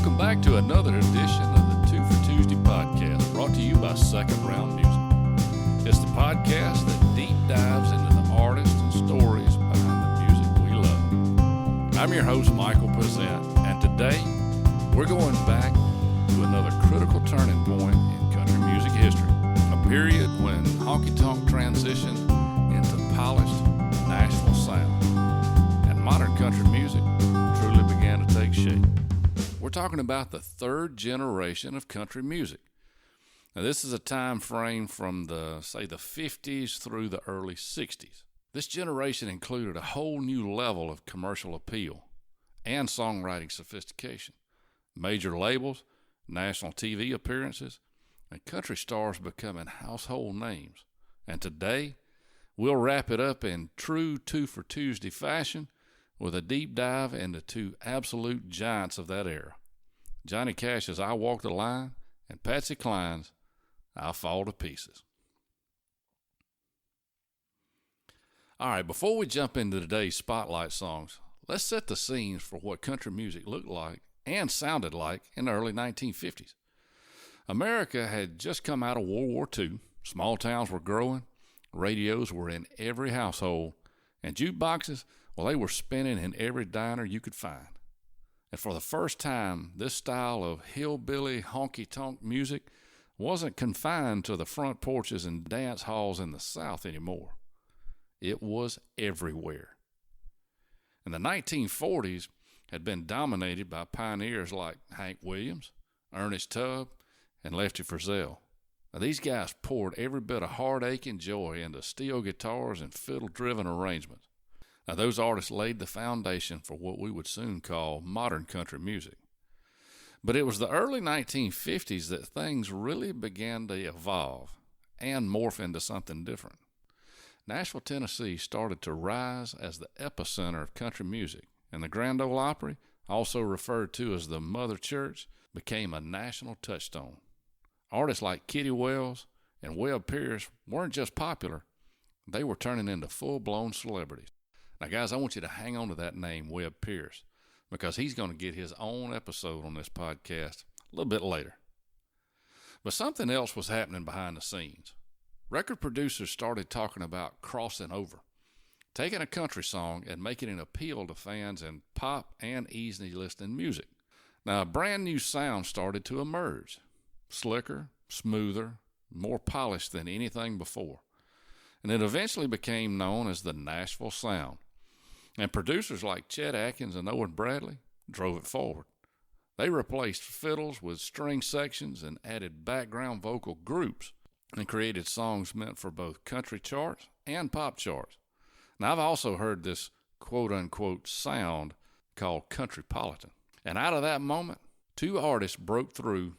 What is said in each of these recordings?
Welcome back to another edition of the Two for Tuesday podcast, brought to you by Second Round Music. It's the podcast that deep dives into the artists and stories behind the music we love. I'm your host, Michael Pezent, and today we're going back to another critical turning point in country music history, a period when honky-tonk transitioned into polished Nashville sound, and modern country music truly began to take shape. We're talking about the third generation of country music. Now, this is a time frame from the 50s through the early 60s. This generation included a whole new level of commercial appeal and songwriting sophistication. Major labels, national TV appearances, and country stars becoming household names. And today, we'll wrap it up in true Two for Tuesday fashion with a deep dive into two absolute giants of that era. Johnny Cash's I Walk the Line and Patsy Cline's I'll Fall to Pieces. All right, before we jump into today's spotlight songs, let's set the scenes for what country music looked like and sounded like in the early 1950s. America had just come out of World War II. Small towns were growing. Radios were in every household. And jukeboxes, well, they were spinning in every diner you could find. And for the first time, this style of hillbilly honky-tonk music wasn't confined to the front porches and dance halls in the South anymore. It was everywhere. And the 1940s had been dominated by pioneers like Hank Williams, Ernest Tubb, and Lefty Frizzell. Now, these guys poured every bit of heartache and joy into steel guitars and fiddle-driven arrangements. Now, those artists laid the foundation for what we would soon call modern country music. But it was the early 1950s that things really began to evolve and morph into something different. Nashville, Tennessee started to rise as the epicenter of country music, and the Grand Ole Opry, also referred to as the Mother Church, became a national touchstone. Artists like Kitty Wells and Webb Pierce weren't just popular, they were turning into full-blown celebrities. Now, guys, I want you to hang on to that name, Webb Pierce, because he's going to get his own episode on this podcast a little bit later. But something else was happening behind the scenes. Record producers started talking about crossing over, taking a country song and making it appeal to fans in pop and easy-listening music. Now, a brand new sound started to emerge, slicker, smoother, more polished than anything before. And it eventually became known as the Nashville Sound. And producers like Chet Atkins and Owen Bradley drove it forward. They replaced fiddles with string sections and added background vocal groups and created songs meant for both country charts and pop charts. Now, I've also heard this quote-unquote sound called countrypolitan. And out of that moment, two artists broke through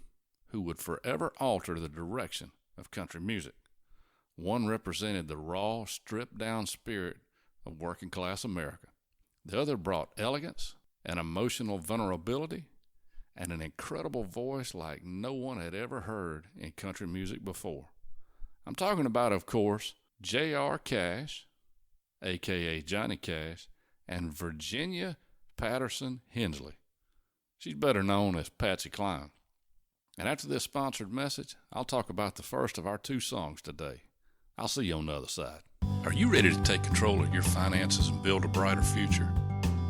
who would forever alter the direction of country music. One represented the raw, stripped-down spirit of working-class America. The other brought elegance and emotional vulnerability and an incredible voice like no one had ever heard in country music before. I'm talking about, of course, J.R. Cash, a.k.a. Johnny Cash, and Virginia Patterson Hensley. She's better known as Patsy Cline. And after this sponsored message, I'll talk about the first of our two songs today. I'll see you on the other side. Are you ready to take control of your finances and build a brighter future?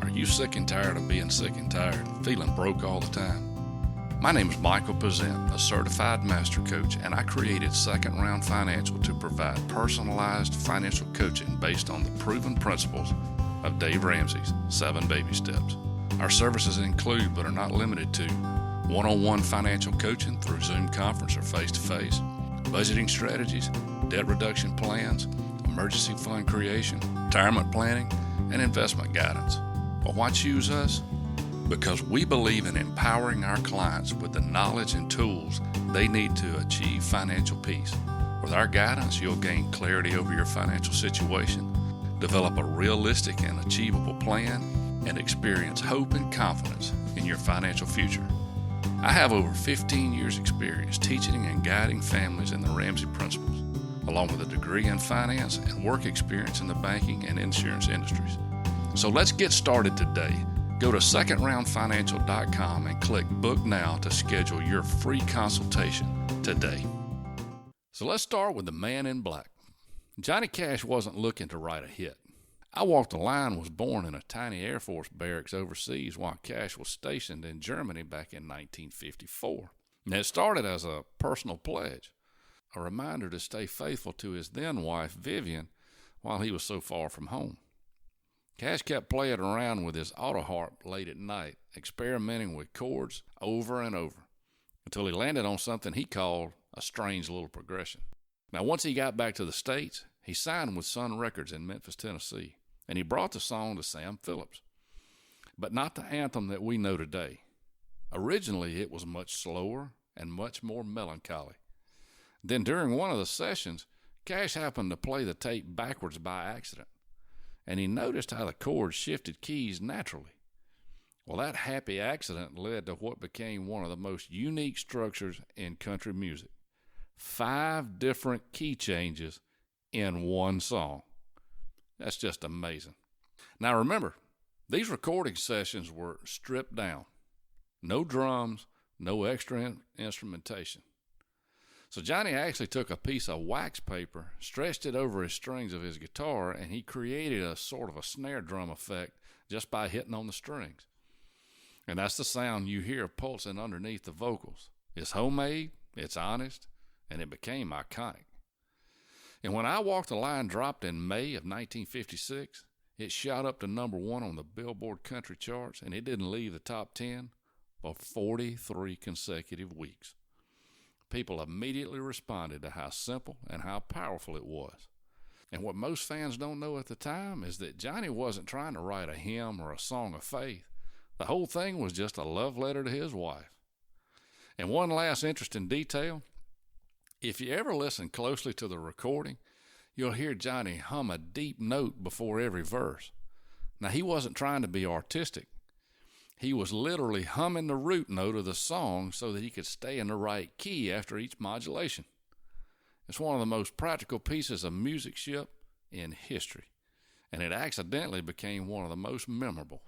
Are you sick and tired of being sick and tired, feeling broke all the time? My name is Michael Pezent, a certified master coach, and I created Second Round Financial to provide personalized financial coaching based on the proven principles of Dave Ramsey's 7 Baby Steps. Our services include, but are not limited to, one-on-one financial coaching through Zoom conference or face-to-face, budgeting strategies, debt reduction plans, emergency fund creation, retirement planning, and investment guidance. Well, why choose us? Because we believe in empowering our clients with the knowledge and tools they need to achieve financial peace. With our guidance, you'll gain clarity over your financial situation, develop a realistic and achievable plan, and experience hope and confidence in your financial future. I have over 15 years experience teaching and guiding families in the Ramsey principles, along with a degree in finance and work experience in the banking and insurance industries. So let's get started today Go to secondroundfinancial.com and click Book Now to schedule your free consultation today. So let's start with the Man in Black. Johnny Cash wasn't looking to write a hit. I Walk the Line was born in a tiny Air Force barracks overseas while Cash was stationed in Germany back in 1954. And it started as a personal pledge, a reminder to stay faithful to his then-wife, Vivian, while he was so far from home. Cash kept playing around with his autoharp late at night, experimenting with chords over and over, until he landed on something he called a strange little progression. Now, once he got back to the States, he signed with Sun Records in Memphis, Tennessee, and he brought the song to Sam Phillips. But not the anthem that we know today. Originally, it was much slower and much more melancholy. Then during one of the sessions, Cash happened to play the tape backwards by accident, and he noticed how the chords shifted keys naturally. Well, that happy accident led to what became one of the most unique structures in country music. 5 different key changes in one song. That's just amazing. Now remember, these recording sessions were stripped down. No drums, no extra instrumentation. So Johnny actually took a piece of wax paper, stretched it over his strings of his guitar, and he created a sort of a snare drum effect just by hitting on the strings. And that's the sound you hear pulsing underneath the vocals. It's homemade, it's honest, and it became iconic. And when I Walk the Line dropped in May of 1956, it shot up to number 1 on the Billboard country charts, and it didn't leave the top 10 for 43 consecutive weeks. People immediately responded to how simple and how powerful it was. And what most fans don't know at the time is that Johnny wasn't trying to write a hymn or a song of faith. The whole thing was just a love letter to his wife. And one last interesting detail, if you ever listen closely to the recording, you'll hear Johnny hum a deep note before every verse. Now, he wasn't trying to be artistic. He was literally humming the root note of the song so that he could stay in the right key after each modulation. It's one of the most practical pieces of musicianship in history, and it accidentally became one of the most memorable.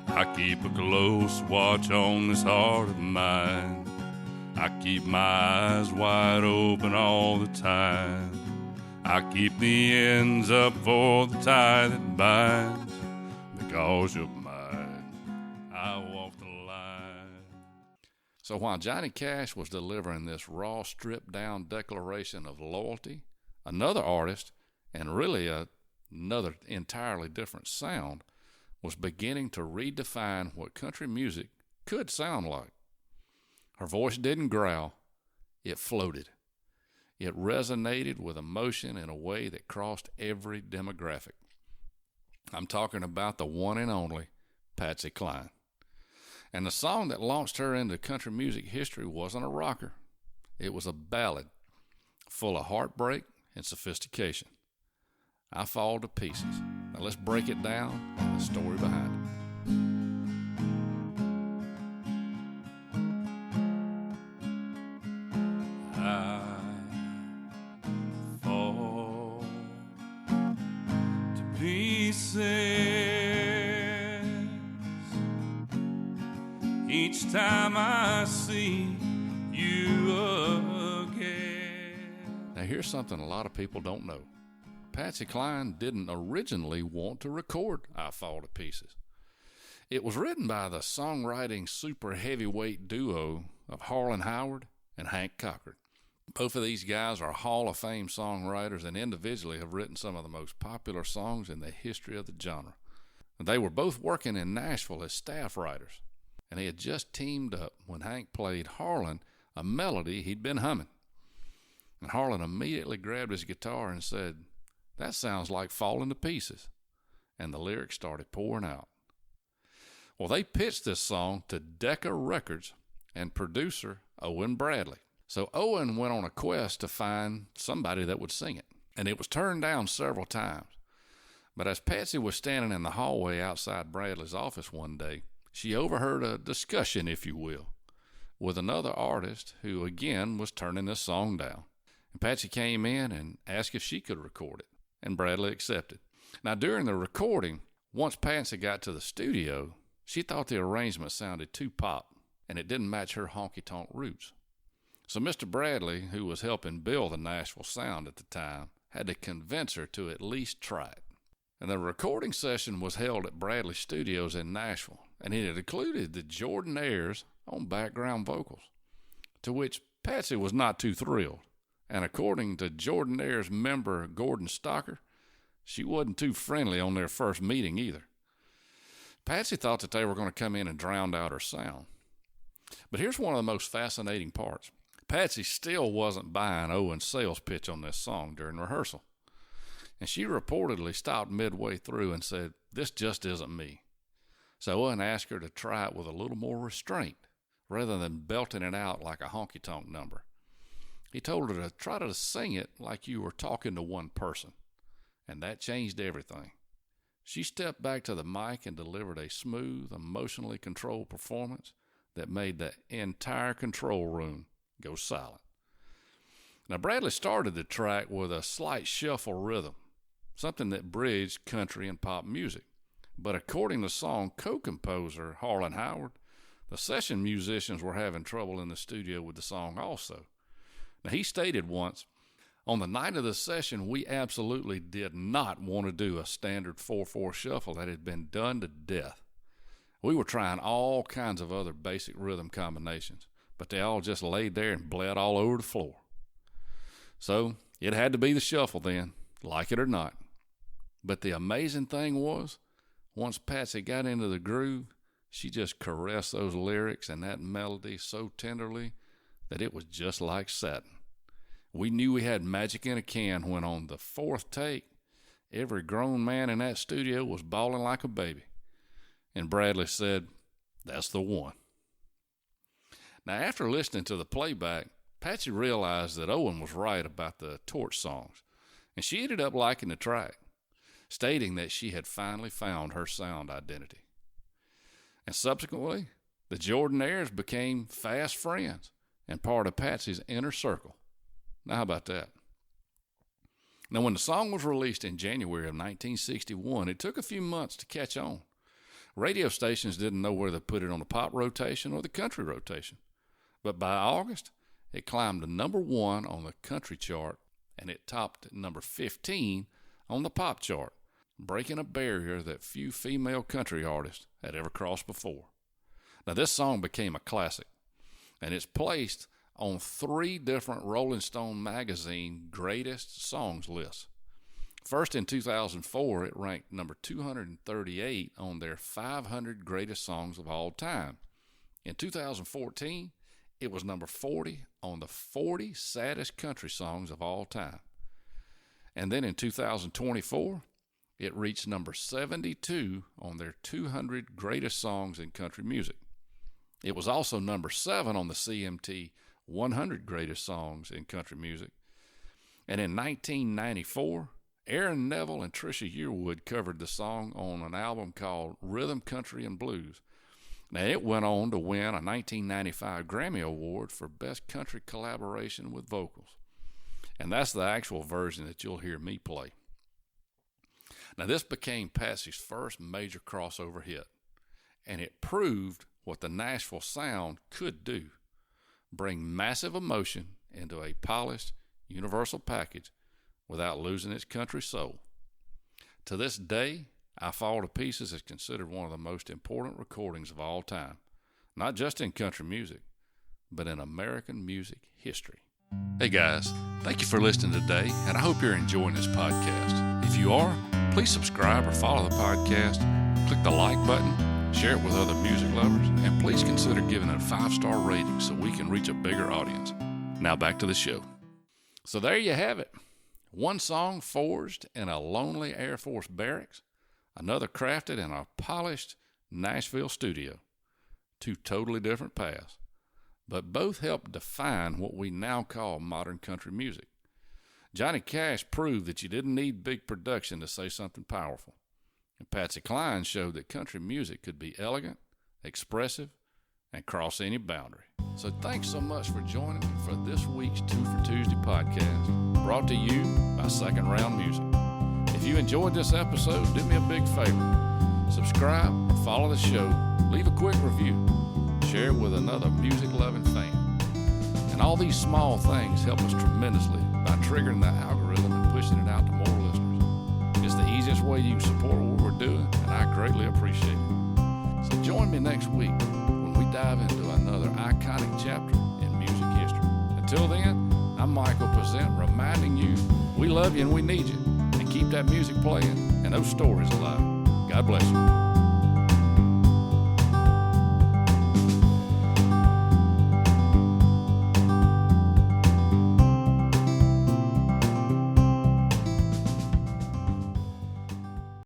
I keep a close watch on this heart of mine. I keep my eyes wide open all the time. I keep the ends up for the tie that binds. Because you're mine, I walk the line. So while Johnny Cash was delivering this raw, stripped-down declaration of loyalty, another artist, and really another entirely different sound, was beginning to redefine what country music could sound like. Her voice didn't growl, it floated. It resonated with emotion in a way that crossed every demographic. I'm talking about the one and only Patsy Cline. And the song that launched her into country music history wasn't a rocker. It was a ballad full of heartbreak and sophistication. I Fall to Pieces. Now let's break it down and the story behind it. I fall to pieces each time I see you again. Now here's something a lot of people don't know. Patsy Cline didn't originally want to record I Fall to Pieces. It was written by the songwriting super heavyweight duo of Harlan Howard and Hank Cochran. Both of these guys are Hall of Fame songwriters and individually have written some of the most popular songs in the history of the genre. They were both working in Nashville as staff writers, and they had just teamed up when Hank played Harlan a melody he'd been humming. And Harlan immediately grabbed his guitar and said, "That sounds like Falling to Pieces." And the lyrics started pouring out. Well, they pitched this song to Decca Records and producer Owen Bradley. So Owen went on a quest to find somebody that would sing it. And it was turned down several times. But as Patsy was standing in the hallway outside Bradley's office one day, she overheard a discussion, if you will, with another artist who, again, was turning this song down. And Patsy came in and asked if she could record it. and Bradley accepted. Now, during the recording, once Patsy got to the studio, she thought the arrangement sounded too pop, and it didn't match her honky-tonk roots. So Mr. Bradley, who was helping build the Nashville sound at the time, had to convince her to at least try it. And the recording session was held at Bradley Studios in Nashville, and it had included the Jordanaires on background vocals, to which Patsy was not too thrilled. And according to Jordanaires member Gordon Stocker, she wasn't too friendly on their first meeting either. Patsy thought that they were going to come in and drown out her sound. But here's one of the most fascinating parts. Patsy still wasn't buying Owen's sales pitch on this song during rehearsal. And she reportedly stopped midway through and said, "This just isn't me." So Owen asked her to try it with a little more restraint, rather than belting it out like a honky-tonk number. He told her to try to sing it like you were talking to one person. And that changed everything. She stepped back to the mic and delivered a smooth, emotionally controlled performance that made the entire control room go silent. Now, Bradley started the track with a slight shuffle rhythm, something that bridged country and pop music. But according to song co-composer Harlan Howard, the session musicians were having trouble in the studio with the song also. Now, he stated once, "On the night of the session, we absolutely did not want to do a standard 4/4 shuffle that had been done to death. We were trying all kinds of other basic rhythm combinations, but they all just laid there and bled all over the floor. So it had to be the shuffle then, like it or not. But the amazing thing was, once Patsy got into the groove, she just caressed those lyrics and that melody so tenderly that it was just like satin. We knew we had magic in a can when on the fourth take, every grown man in that studio was bawling like a baby." And Bradley said, "That's the one." Now, after listening to the playback, Patsy realized that Owen was right about the torch songs, and she ended up liking the track, stating that she had finally found her sound identity. And subsequently, the Jordanaires became fast friends and part of Patsy's inner circle. Now, how about that? Now, when the song was released in January of 1961, it took a few months to catch on. Radio stations didn't know whether to put it on the pop rotation or the country rotation. But by August, it climbed to number 1 on the country chart, and it topped at number 15 on the pop chart, breaking a barrier that few female country artists had ever crossed before. Now, this song became a classic, and it's placed on 3 different Rolling Stone magazine greatest songs lists. First, in 2004, it ranked number 238 on their 500 greatest songs of all time. In 2014, it was number 40 on the 40 saddest country songs of all time. And then in 2024, it reached number 72 on their 200 greatest songs in country music. It was also number 7 on the CMT 100 greatest songs in country music. And in 1994, Aaron Neville and Trisha Yearwood covered the song on an album called Rhythm, Country, and Blues. Now, it went on to win a 1995 Grammy Award for Best Country Collaboration with Vocals. And that's the actual version that you'll hear me play. Now, this became Patsy's first major crossover hit, and it proved what the Nashville sound could do: bring massive emotion into a polished, universal package without losing its country soul. To this day, I Fall to Pieces is considered one of the most important recordings of all time, not just in country music, but in American music history. Hey guys, thank you for listening today, and I hope you're enjoying this podcast. If you are, please subscribe or follow the podcast, click the like button, share it with other music lovers, and please consider giving it a 5-star rating so we can reach a bigger audience. Now back to the show. So there you have it. One song forged in a lonely Air Force barracks, another crafted in a polished Nashville studio. 2 totally different paths, but both helped define what we now call modern country music. Johnny Cash proved that you didn't need big production to say something powerful. And Patsy Cline showed that country music could be elegant, expressive, and cross any boundary. So thanks so much for joining me for this week's 2 for Tuesday podcast, brought to you by Second Round Music. you enjoyed this episode, do me a big favor. Subscribe, follow the show, leave a quick review, share it with another music-loving fan. And all these small things help us tremendously by triggering that algorithm and pushing it out to more listeners. It's the easiest way you can support what we're doing, and I greatly appreciate it. So join me next week when we dive into another iconic chapter in music history. Until then, I'm Michael Pezent, reminding you we love you and we need you. And keep that music playing and those stories alive. God bless you.